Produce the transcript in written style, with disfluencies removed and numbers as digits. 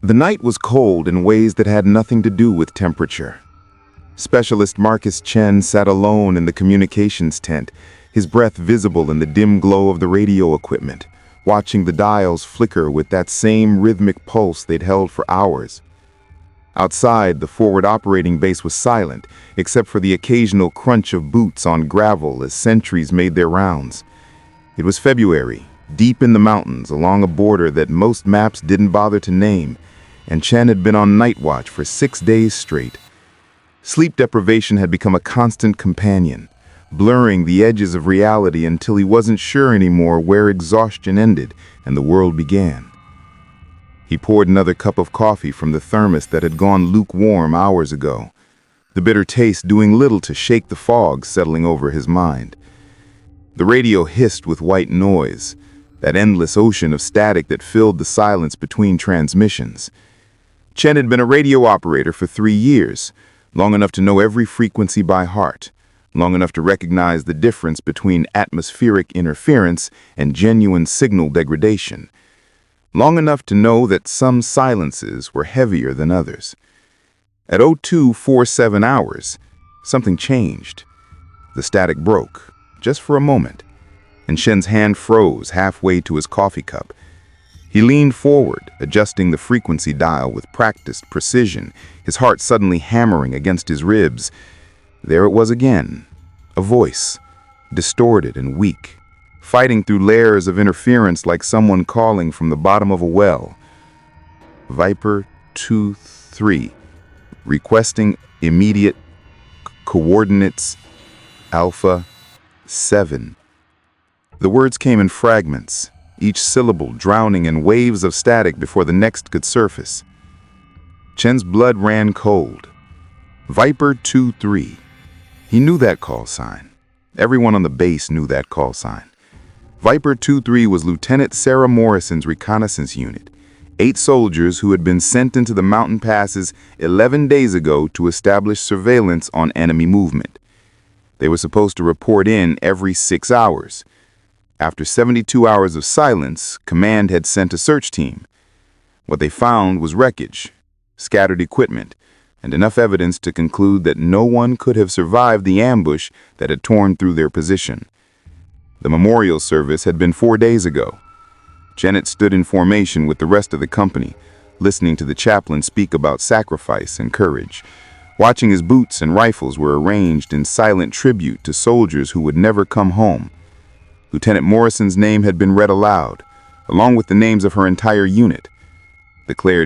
The night was cold in ways that had nothing to do with temperature. Specialist Marcus Chen sat alone in the communications tent, his breath visible in the dim glow of the radio equipment, watching the dials flicker with that same rhythmic pulse they'd held for hours. Outside, the forward operating base was silent, except for the occasional crunch of boots on gravel as sentries made their rounds. It was February, deep in the mountains along a border that most maps didn't bother to name, and Chen had been on night watch for 6 days straight. Sleep deprivation had become a constant companion, blurring the edges of reality until he wasn't sure anymore where exhaustion ended and the world began. He poured another cup of coffee from the thermos that had gone lukewarm hours ago, the bitter taste doing little to shake the fog settling over his mind. The radio hissed with white noise, that endless ocean of static that filled the silence between transmissions. Chen had been a radio operator for 3 years, long enough to know every frequency by heart, long enough to recognize the difference between atmospheric interference and genuine signal degradation, long enough to know that some silences were heavier than others. At 0247 hours, something changed. The static broke, just for a moment, and Shen's hand froze halfway to his coffee cup. He leaned forward, adjusting the frequency dial with practiced precision, his heart suddenly hammering against his ribs. There it was again, a voice, distorted and weak, fighting through layers of interference like someone calling from the bottom of a well. Viper 2-3, requesting immediate coordinates Alpha 7. The words came in fragments, each syllable drowning in waves of static before the next could surface. Chen's blood ran cold. Viper 2-3. He knew that call sign. Everyone on the base knew that call sign. Viper 2-3 was Lieutenant Sarah Morrison's reconnaissance unit, 8 soldiers who had been sent into the mountain passes 11 days ago to establish surveillance on enemy movement. They were supposed to report in every 6 hours. After 72 hours of silence, Command had sent a search team. What they found was wreckage, scattered equipment, and enough evidence to conclude that no one could have survived the ambush that had torn through their position. The memorial service had been 4 days ago. Janet stood in formation with the rest of the company, listening to the chaplain speak about sacrifice and courage, watching as boots and rifles were arranged in silent tribute to soldiers who would never come home. Lieutenant Morrison's name had been read aloud, along with the names of her entire unit. The declared